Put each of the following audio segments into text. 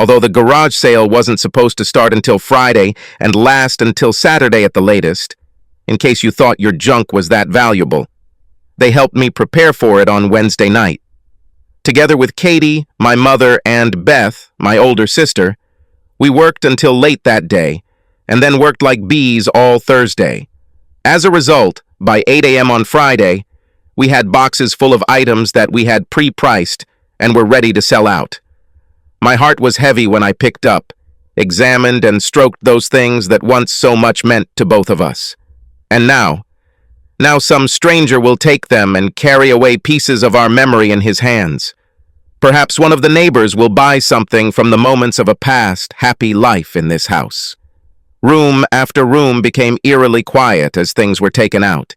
although the garage sale wasn't supposed to start until Friday and last until Saturday at the latest, in case you thought your junk was that valuable. They helped me prepare for it on Wednesday night. Together with Katie, my mother, and Beth, my older sister, we worked until late that day, and then worked like bees all Thursday. As a result, by 8 a.m. on Friday, we had boxes full of items that we had pre-priced and were ready to sell out. My heart was heavy when I picked up, examined, and stroked those things that once so much meant to both of us. And now some stranger will take them and carry away pieces of our memory in his hands. Perhaps one of the neighbors will buy something from the moments of a past, happy life in this house. Room after room became eerily quiet as things were taken out.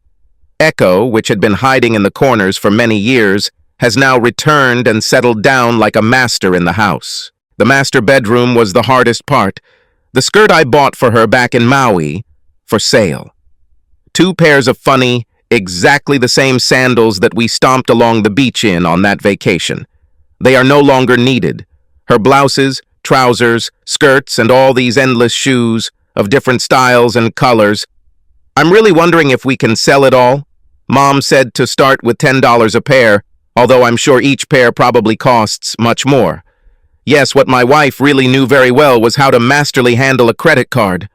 Echo, which had been hiding in the corners for many years, has now returned and settled down like a master in the house. The master bedroom was the hardest part. The skirt I bought for her back in Maui, for sale. 2 pairs of funny, exactly the same sandals that we stomped along the beach in on that vacation. They are no longer needed. Her blouses, trousers, skirts, and all these endless shoes of different styles and colors. I'm really wondering if we can sell it all. Mom said to start with $10 a pair, although I'm sure each pair probably costs much more. Yes, what my wife really knew very well was how to masterly handle a credit card.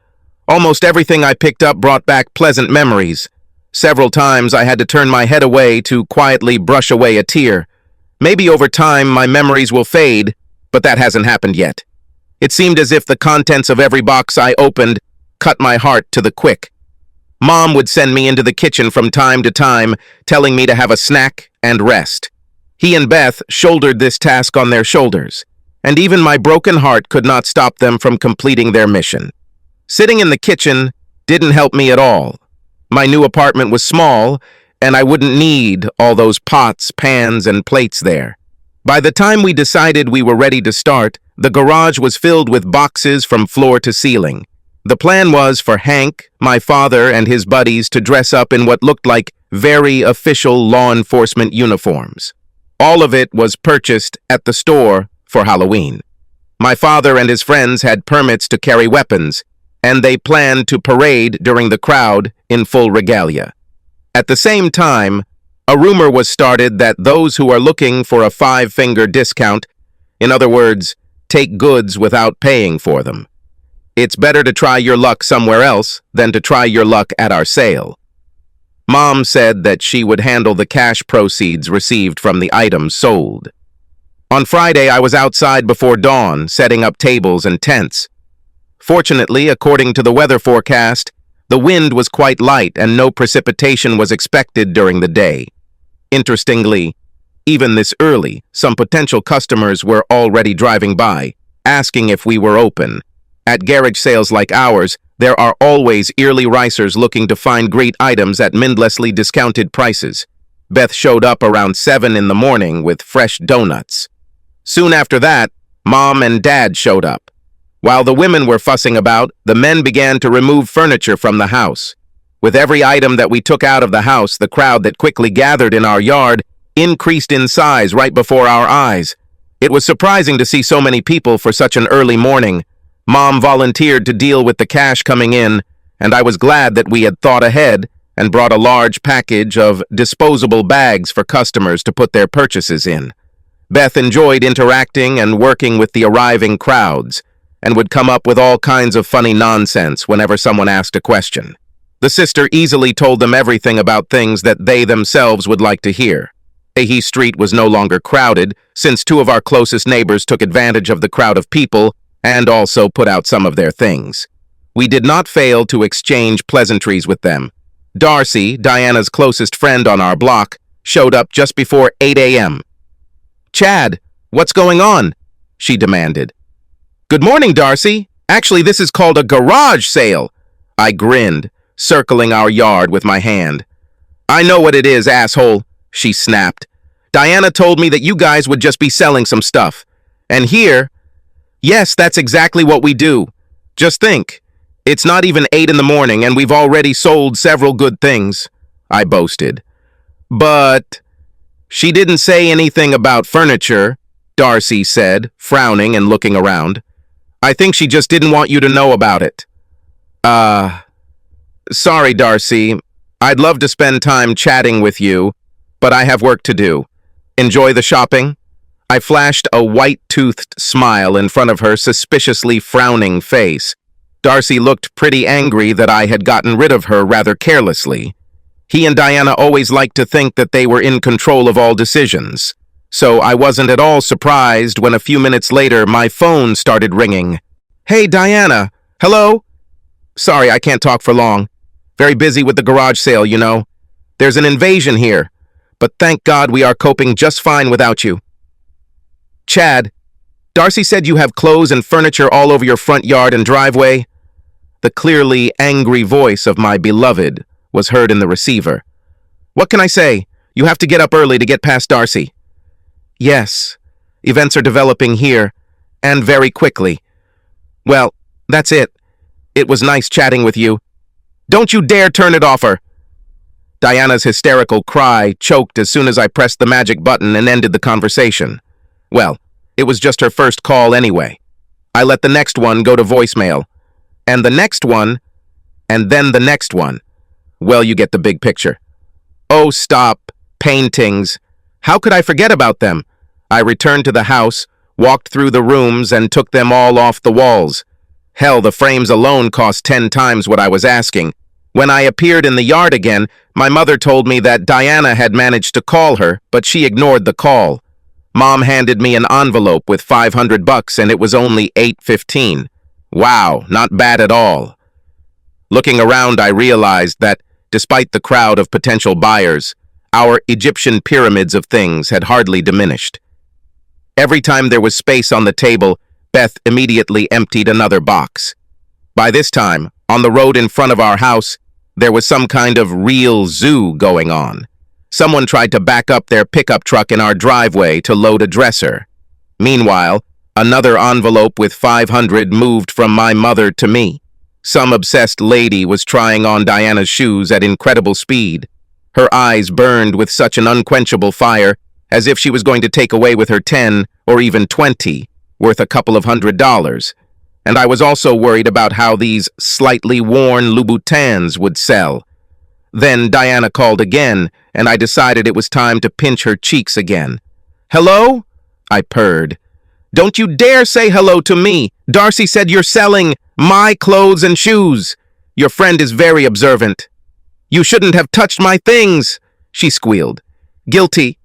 Almost everything I picked up brought back pleasant memories. Several times I had to turn my head away to quietly brush away a tear. Maybe over time my memories will fade, but that hasn't happened yet. It seemed as if the contents of every box I opened cut my heart to the quick. Mom would send me into the kitchen from time to time, telling me to have a snack and rest. He and Beth shouldered this task on their shoulders, and even my broken heart could not stop them from completing their mission. Sitting in the kitchen didn't help me at all. My new apartment was small, and I wouldn't need all those pots, pans, and plates there. By the time we decided we were ready to start, the garage was filled with boxes from floor to ceiling. The plan was for Hank, my father, and his buddies to dress up in what looked like very official law enforcement uniforms. All of it was purchased at the store for Halloween. My father and his friends had permits to carry weapons, and they planned to parade during the crowd in full regalia. At the same time, a rumor was started that those who are looking for a 5-finger discount, in other words, take goods without paying for them. It's better to try your luck somewhere else than to try your luck at our sale. Mom said that she would handle the cash proceeds received from the items sold. On Friday, I was outside before dawn, setting up tables and tents. Fortunately, according to the weather forecast, the wind was quite light and no precipitation was expected during the day. Interestingly, even this early, some potential customers were already driving by, asking if we were open. At garage sales like ours, there are always early risers looking to find great items at mindlessly discounted prices. Beth showed up around 7 in the morning with fresh donuts. Soon after that, Mom and Dad showed up. While the women were fussing about, the men began to remove furniture from the house. With every item that we took out of the house, the crowd that quickly gathered in our yard increased in size right before our eyes. It was surprising to see so many people for such an early morning. Mom volunteered to deal with the cash coming in, and I was glad that we had thought ahead and brought a large package of disposable bags for customers to put their purchases in. Beth enjoyed interacting and working with the arriving crowds, and would come up with all kinds of funny nonsense whenever someone asked a question. The sister easily told them everything about things that they themselves would like to hear. Ahee Street was no longer crowded, since 2 of our closest neighbors took advantage of the crowd of people and also put out some of their things. We did not fail to exchange pleasantries with them. Darcy, Diana's closest friend on our block, showed up just before 8 a.m. "Chad, what's going on?" she demanded. "Good morning, Darcy. Actually, this is called a garage sale." I grinned, circling our yard with my hand. "I know what it is, asshole," she snapped. "Diana told me that you guys would just be selling some stuff. And here, yes, that's exactly what we do. Just think, it's not even 8 in the morning and we've already sold several good things," I boasted. "But..." She didn't say anything about furniture, Darcy said, frowning and looking around. I think she just didn't want you to know about it. Sorry, Darcy. I'd love to spend time chatting with you, but I have work to do. Enjoy the shopping? I flashed a white-toothed smile in front of her suspiciously frowning face. Darcy looked pretty angry that I had gotten rid of her rather carelessly. He and Diana always liked to think that they were in control of all decisions. So I wasn't at all surprised when a few minutes later my phone started ringing. Hey, Diana. Hello? Sorry, I can't talk for long. Very busy with the garage sale, you know. There's an invasion here, but thank God we are coping just fine without you. Chad, Darcy said you have clothes and furniture all over your front yard and driveway. The clearly angry voice of my beloved was heard in the receiver. What can I say? You have to get up early to get past Darcy. Yes, events are developing here, and very quickly. Well, that's it. It was nice chatting with you. Don't you dare turn it off her! Diana's hysterical cry choked as soon as I pressed the magic button and ended the conversation. Well, it was just her first call anyway. I let the next one go to voicemail. And the next one, and then the next one. Well, you get the big picture. Oh, stop. Paintings. How could I forget about them? I returned to the house, walked through the rooms, and took them all off the walls. Hell, the frames alone cost 10 times what I was asking. When I appeared in the yard again, my mother told me that Diana had managed to call her, but she ignored the call. Mom handed me an envelope with $500 and it was only $8.15. Wow, not bad at all. Looking around, I realized that, despite the crowd of potential buyers, our Egyptian pyramids of things had hardly diminished. Every time there was space on the table, Beth immediately emptied another box. By this time, on the road in front of our house, there was some kind of real zoo going on. Someone tried to back up their pickup truck in our driveway to load a dresser. Meanwhile, another envelope with $500 moved from my mother to me. Some obsessed lady was trying on Diana's shoes at incredible speed. Her eyes burned with such an unquenchable fire, as if she was going to take away with her 10 or even 20, worth a couple of $100. And I was also worried about how these slightly worn Louboutins would sell. Then Diana called again, and I decided it was time to pinch her cheeks again. Hello? I purred. Don't you dare say hello to me. Darcy said you're selling my clothes and shoes. Your friend is very observant. You shouldn't have touched my things, she squealed. Guilty.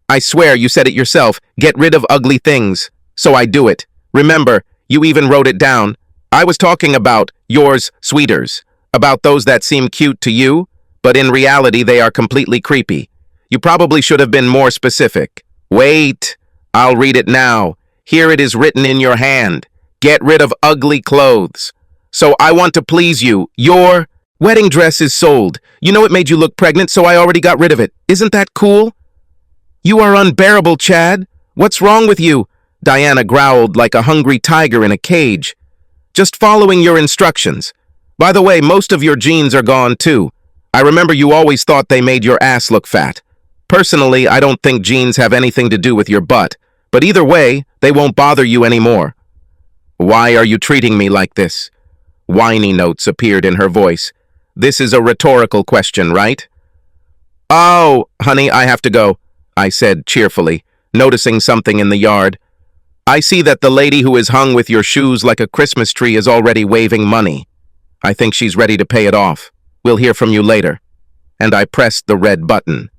I swear you said it yourself. Get rid of ugly things. So I do it. Remember, you even wrote it down. I was talking about yours, sweeters. About those that seem cute to you, but in reality they are completely creepy. You probably should have been more specific. Wait, I'll read it now. Here it is written in your hand. Get rid of ugly clothes. So I want to please you. Your wedding dress is sold. You know it made you look pregnant, so I already got rid of it. Isn't that cool? You are unbearable, Chad. What's wrong with you? Diana growled like a hungry tiger in a cage. Just following your instructions. By the way, most of your jeans are gone too. I remember you always thought they made your ass look fat. Personally, I don't think jeans have anything to do with your butt, but either way, they won't bother you anymore. Why are you treating me like this? Whiny notes appeared in her voice. This is a rhetorical question, right? Oh, honey, I have to go, I said cheerfully, noticing something in the yard. I see that the lady who is hung with your shoes like a Christmas tree is already waving money. I think she's ready to pay it off. We'll hear from you later. And I pressed the red button.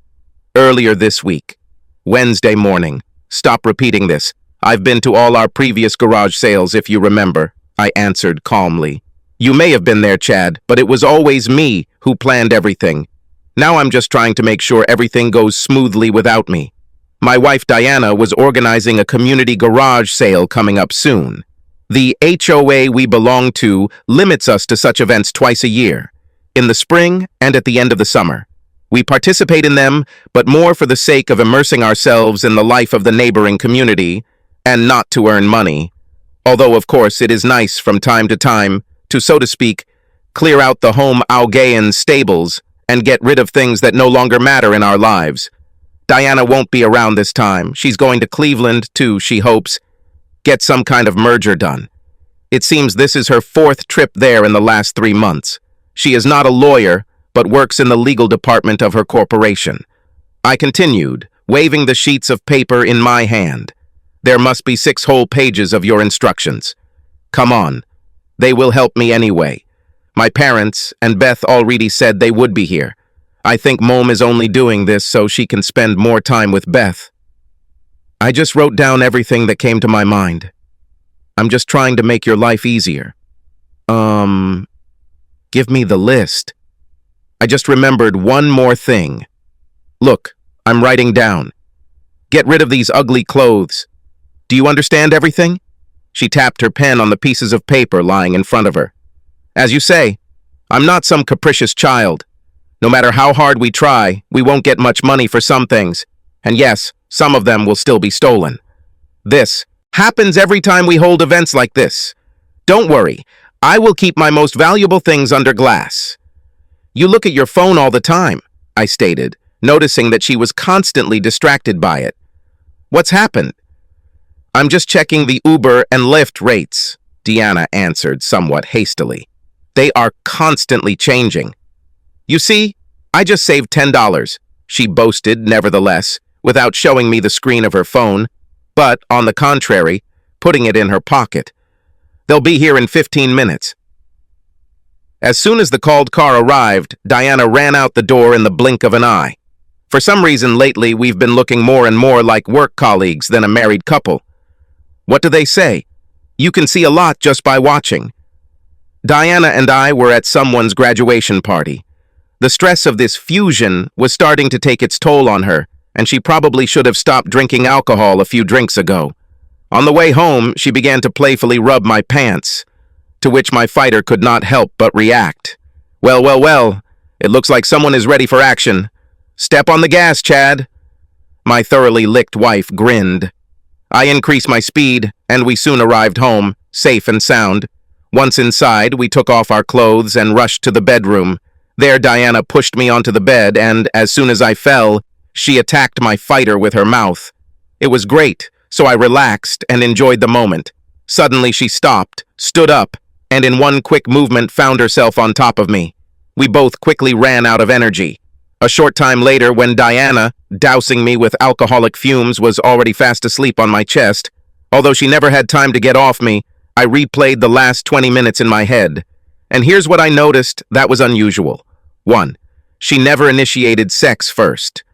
Earlier this week. Wednesday morning. Stop repeating this. I've been to all our previous garage sales, if you remember, I answered calmly. You may have been there, Chad, but it was always me who planned everything. Now I'm just trying to make sure everything goes smoothly without me. My wife Diana was organizing a community garage sale coming up soon. The HOA we belong to limits us to such events twice a year, in the spring and at the end of the summer. We participate in them, but more for the sake of immersing ourselves in the life of the neighboring community, and not to earn money. Although, of course, it is nice from time to time to, so to speak, clear out the home Augean stables and get rid of things that no longer matter in our lives. Diana won't be around this time. She's going to Cleveland to, she hopes, get some kind of merger done. It seems this is her fourth trip there in the last 3 months. She is not a lawyer, but works in the legal department of her corporation. I continued, waving the sheets of paper in my hand. There must be 6 whole pages of your instructions. Come on. They will help me anyway. My parents and Beth already said they would be here. I think Mom is only doing this so she can spend more time with Beth. I just wrote down everything that came to my mind. I'm just trying to make your life easier. Give me the list. I just remembered one more thing. Look, I'm writing down. Get rid of these ugly clothes. Do you understand everything? She tapped her pen on the pieces of paper lying in front of her. As you say, I'm not some capricious child. No matter how hard we try, we won't get much money for some things. And yes, some of them will still be stolen. This happens every time we hold events like this. Don't worry, I will keep my most valuable things under glass. You look at your phone all the time, I stated, noticing that she was constantly distracted by it. What's happened? I'm just checking the Uber and Lyft rates, Deanna answered somewhat hastily. They are constantly changing. You see, I just saved $10, she boasted nevertheless, without showing me the screen of her phone, but, on the contrary, putting it in her pocket. They'll be here in 15 minutes. As soon as the called car arrived, Diana ran out the door in the blink of an eye. For some reason lately, we've been looking more and more like work colleagues than a married couple. What do they say? You can see a lot just by watching. Diana and I were at someone's graduation party. The stress of this fusion was starting to take its toll on her, and she probably should have stopped drinking alcohol a few drinks ago. On the way home, she began to playfully rub my pants, to which my fighter could not help but react. Well, it looks like someone is ready for action. Step on the gas, Chad. My thoroughly licked wife grinned. I increased my speed, and we soon arrived home, safe and sound. Once inside, we took off our clothes and rushed to the bedroom. There, Diana pushed me onto the bed, and as soon as I fell, she attacked my fighter with her mouth. It was great, so I relaxed and enjoyed the moment. Suddenly she stopped, stood up, and in one quick movement found herself on top of me. We both quickly ran out of energy. A short time later, when Diana, dousing me with alcoholic fumes, was already fast asleep on my chest, although she never had time to get off me, I replayed the last 20 minutes in my head. And here's what I noticed that was unusual. 1. She never initiated sex first.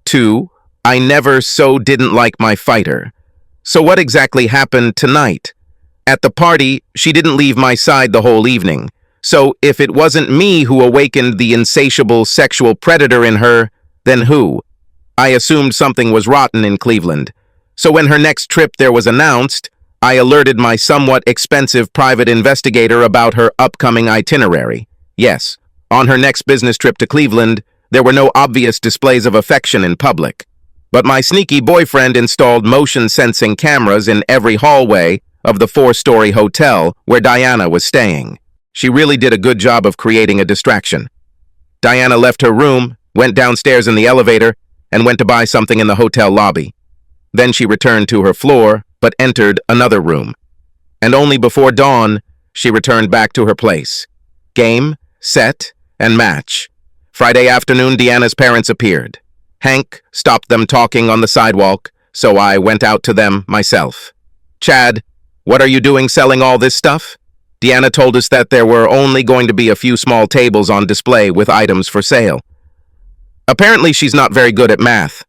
2. I never so didn't like my fighter. So what exactly happened tonight? At the party, she didn't leave my side the whole evening. So if it wasn't me who awakened the insatiable sexual predator in her, then who? I assumed something was rotten in Cleveland. So when her next trip there was announced, I alerted my somewhat expensive private investigator about her upcoming itinerary. Yes, on her next business trip to Cleveland, there were no obvious displays of affection in public. But my sneaky boyfriend installed motion-sensing cameras in every hallway of the 4-story hotel where Diana was staying. She really did a good job of creating a distraction. Diana left her room, went downstairs in the elevator, and went to buy something in the hotel lobby. Then she returned to her floor, but entered another room. And only before dawn, she returned back to her place. Game, set, and match. Friday afternoon, Deanna's parents appeared. Hank stopped them talking on the sidewalk, so I went out to them myself. Chad, what are you doing selling all this stuff? Deanna told us that there were only going to be a few small tables on display with items for sale. Apparently she's not very good at math,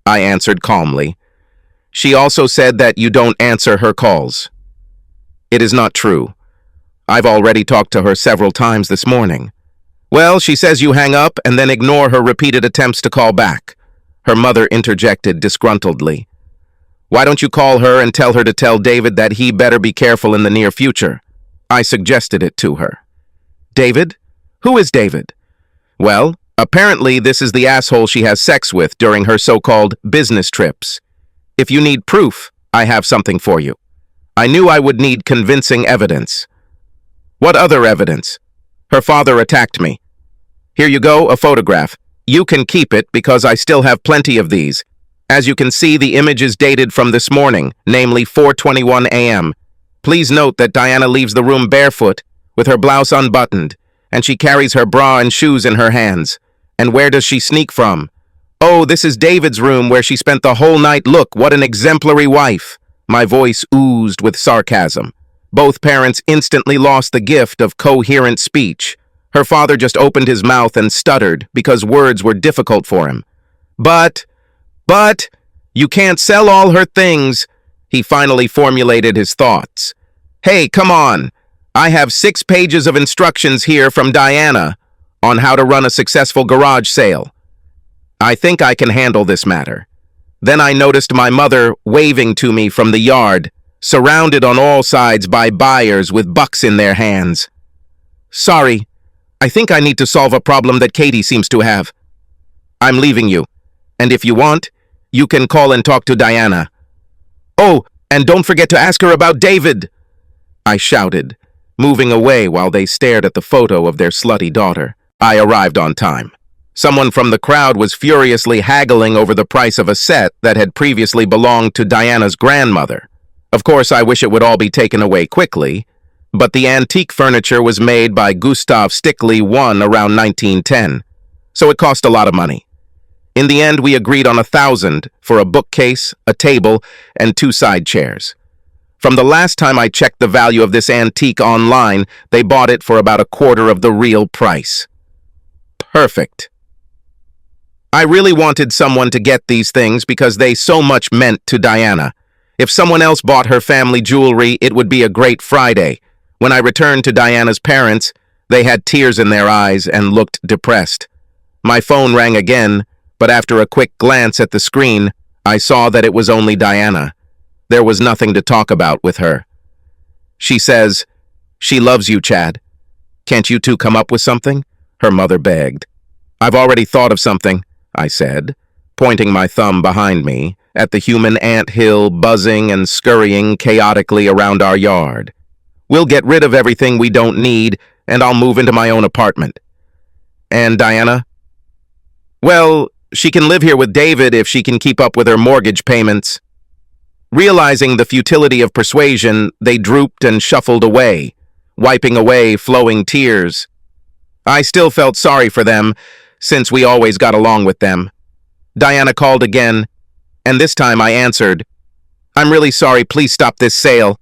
I answered calmly. She also said that you don't answer her calls. It is not true. I've already talked to her several times this morning. Well, she says you hang up and then ignore her repeated attempts to call back. Her mother interjected disgruntledly. Why don't you call her and tell her to tell David that he better be careful in the near future? I suggested it to her. David? Who is David? Well, apparently this is the asshole she has sex with during her so-called business trips. If you need proof, I have something for you. I knew I would need convincing evidence. What other evidence? Her father attacked me. Here you go, a photograph. You can keep it because I still have plenty of these. As you can see, the image is dated from this morning, namely 4:21 a.m. Please note that Diana leaves the room barefoot, with her blouse unbuttoned, and she carries her bra and shoes in her hands. And where does she sneak from? Oh, this is David's room where she spent the whole night. Look, what an exemplary wife. My voice oozed with sarcasm. Both parents instantly lost the gift of coherent speech. Her father just opened his mouth and stuttered because words were difficult for him. But, you can't sell all her things. He finally formulated his thoughts. Hey, come on. I have 6 pages of instructions here from Diana on how to run a successful garage sale. I think I can handle this matter. Then I noticed my mother waving to me from the yard, surrounded on all sides by buyers with bucks in their hands. Sorry, I think I need to solve a problem that Katie seems to have. I'm leaving you, and if you want, you can call and talk to Diana. Oh, and don't forget to ask her about David, I shouted, moving away while they stared at the photo of their slutty daughter. I arrived on time. Someone from the crowd was furiously haggling over the price of a set that had previously belonged to Diana's grandmother. Of course, I wish it would all be taken away quickly, but the antique furniture was made by Gustav Stickley I around 1910, so it cost a lot of money. In the end, we agreed on $1,000 for a bookcase, a table, and 2 side chairs. From the last time I checked the value of this antique online, they bought it for about 1/4 of the real price. Perfect. I really wanted someone to get these things because they so much meant to Diana. If someone else bought her family jewelry, it would be a great Friday. When I returned to Diana's parents, they had tears in their eyes and looked depressed. My phone rang again, but after a quick glance at the screen, I saw that it was only Diana. There was nothing to talk about with her. She says, "She loves you, Chad. Can't you two come up with something?" her mother begged. "I've already thought of something," I said, pointing my thumb behind me at the human anthill buzzing and scurrying chaotically around our yard. "We'll get rid of everything we don't need, and I'll move into my own apartment." "And Diana?" "Well, she can live here with David if she can keep up with her mortgage payments." Realizing the futility of persuasion, they drooped and shuffled away, wiping away flowing tears. I still felt sorry for them, since we always got along with them. Diana called again, and this time I answered. "I'm really sorry, please stop this sale."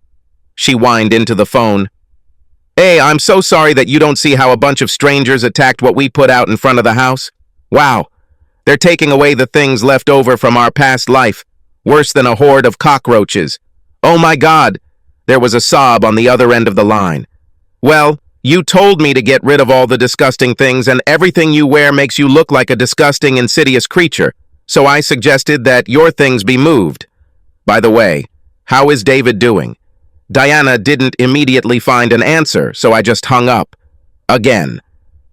She whined into the phone. "Hey, I'm so sorry that you don't see how a bunch of strangers attacked what we put out in front of the house. Wow, they're taking away the things left over from our past life, worse than a horde of cockroaches. Oh my God!" There was a sob on the other end of the line. "Well, you told me to get rid of all the disgusting things, and everything you wear makes you look like a disgusting, insidious creature, so I suggested that your things be moved. By the way, how is David doing?" Diana didn't immediately find an answer, so I just hung up. Again.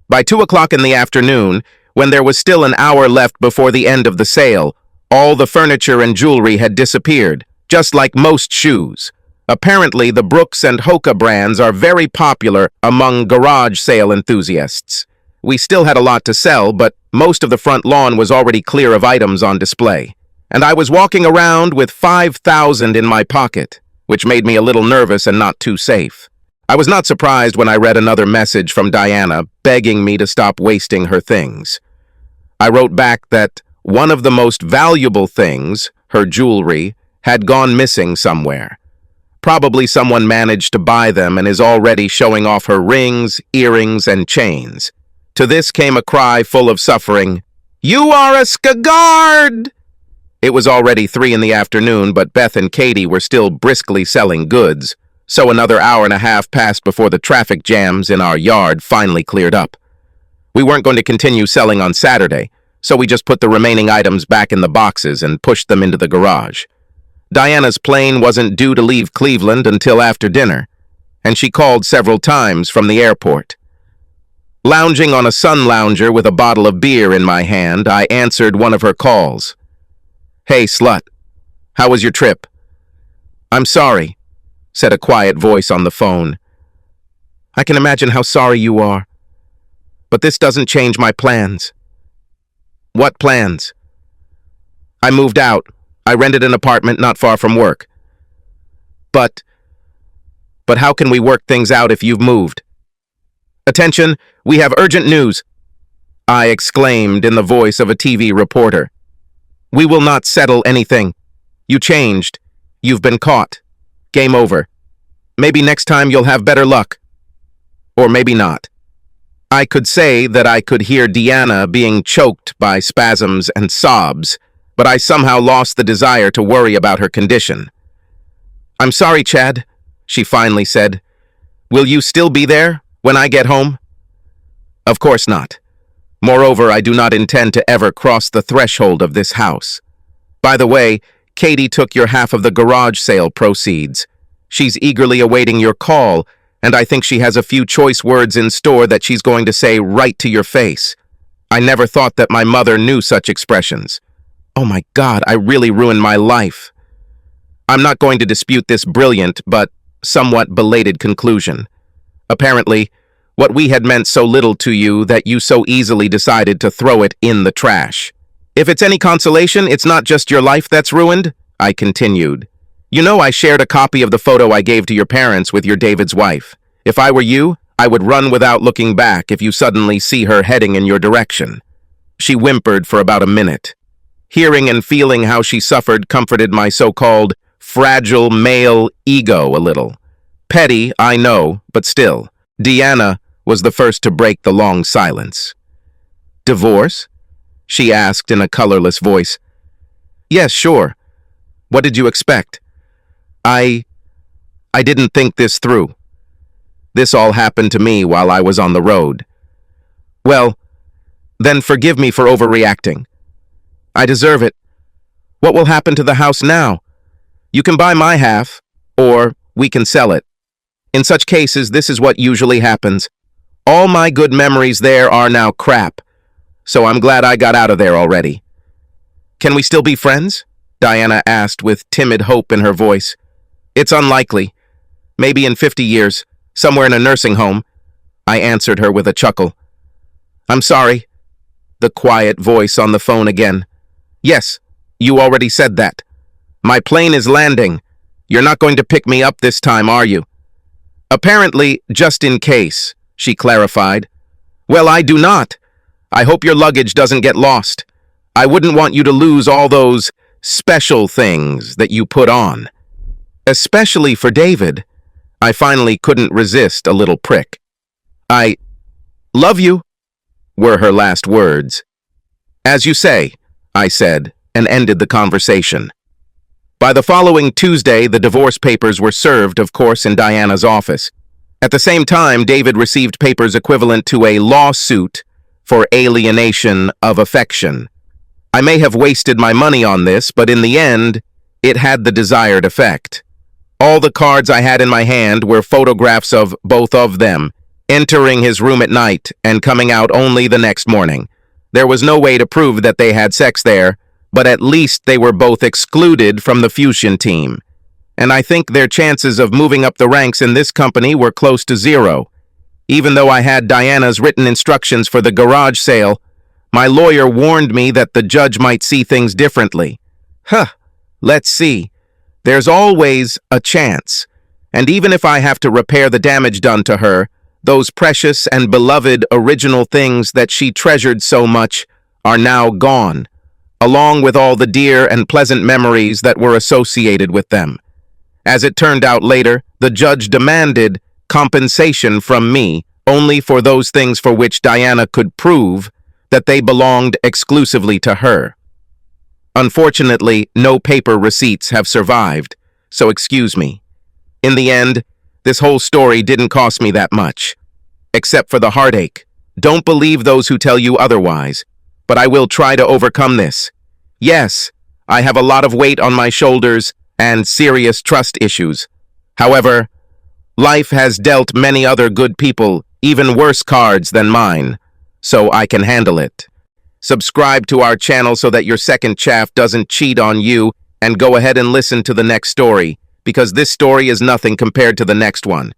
By 2 o'clock in the afternoon, when there was still an hour left before the end of the sale, all the furniture and jewelry had disappeared, just like most shoes. Apparently, the Brooks and Hoka brands are very popular among garage sale enthusiasts. We still had a lot to sell, but most of the front lawn was already clear of items on display. And I was walking around with $5,000 in my pocket, which made me a little nervous and not too safe. I was not surprised when I read another message from Diana begging me to stop wasting her things. I wrote back that one of the most valuable things, her jewelry, had gone missing somewhere. Probably someone managed to buy them and is already showing off her rings, earrings, and chains. To this came a cry full of suffering. "You are a skagard!" It was already 3 in the afternoon, but Beth and Katie were still briskly selling goods, so another hour and a half passed before the traffic jams in our yard finally cleared up. We weren't going to continue selling on Saturday, so we just put the remaining items back in the boxes and pushed them into the garage. Diana's plane wasn't due to leave Cleveland until after dinner, and she called several times from the airport. Lounging on a sun lounger with a bottle of beer in my hand, I answered one of her calls. "Hey, slut. How was your trip?" "I'm sorry," said a quiet voice on the phone. "I can imagine how sorry you are, but this doesn't change my plans." What plans? I moved out. I rented an apartment not far from work. But how can we work things out if you've moved? Attention, we have urgent news, I exclaimed in the voice of a TV reporter. We will not settle anything. You changed. You've been caught. Game over. Maybe next time you'll have better luck. Or maybe not. I could say that I could hear Deanna being choked by spasms and sobs, but I somehow lost the desire to worry about her condition. I'm sorry, Chad, she finally said. Will you still be there when I get home? Of course not. Moreover, I do not intend to ever cross the threshold of this house. By the way, Katie took your half of the garage sale proceeds. She's eagerly awaiting your call, and I think she has a few choice words in store that she's going to say right to your face. I never thought that my mother knew such expressions. Oh my God, I really ruined my life. I'm not going to dispute this brilliant but somewhat belated conclusion. Apparently, what we had meant so little to you that you so easily decided to throw it in the trash. If it's any consolation, it's not just your life that's ruined, I continued. You know I shared a copy of the photo I gave to your parents with your David's wife. If I were you, I would run without looking back if you suddenly see her heading in your direction. She whimpered for about a minute. Hearing and feeling how she suffered comforted my so-called fragile male ego a little. Petty, I know, but still. Deanna was the first to break the long silence. Divorce? She asked in a colorless voice. Yes, sure. What did you expect? I didn't think this through. This all happened to me while I was on the road. Well, then forgive me for overreacting. I deserve it. What will happen to the house now? You can buy my half, or we can sell it. In such cases, this is what usually happens. All my good memories there are now crap, so I'm glad I got out of there already. Can we still be friends? Diana asked with timid hope in her voice. It's unlikely. Maybe in 50 years, somewhere in a nursing home, I answered her with a chuckle. I'm sorry. The quiet voice on the phone again. Yes, you already said that. My plane is landing. You're not going to pick me up this time, are you? Apparently, just in case, she clarified. Well, I do not. I hope your luggage doesn't get lost. I wouldn't want you to lose all those special things that you put on. Especially for David. I finally couldn't resist a little prick. I love you, were her last words. As you say, I said, and ended the conversation. By the following Tuesday, the divorce papers were served, of course, in Diana's office. At the same time, David received papers equivalent to a lawsuit for alienation of affection. I may have wasted my money on this, but in the end, it had the desired effect. All the cards I had in my hand were photographs of both of them, entering his room at night and coming out only the next morning. There was no way to prove that they had sex there, but at least they were both excluded from the fusion team. And I think their chances of moving up the ranks in this company were close to zero. Even though I had Diana's written instructions for the garage sale, my lawyer warned me that the judge might see things differently. Let's see. There's always a chance. And even if I have to repair the damage done to her, those precious and beloved original things that she treasured so much are now gone, along with all the dear and pleasant memories that were associated with them. As it turned out later, the judge demanded compensation from me only for those things for which Diana could prove that they belonged exclusively to her. Unfortunately, no paper receipts have survived, so excuse me. In the end, this whole story didn't cost me that much, except for the heartache. Don't believe those who tell you otherwise, but I will try to overcome this. Yes, I have a lot of weight on my shoulders and serious trust issues. However, life has dealt many other good people even worse cards than mine, so I can handle it. Subscribe to our channel so that your second chaff doesn't cheat on you, and go ahead and listen to the next story, because this story is nothing compared to the next one.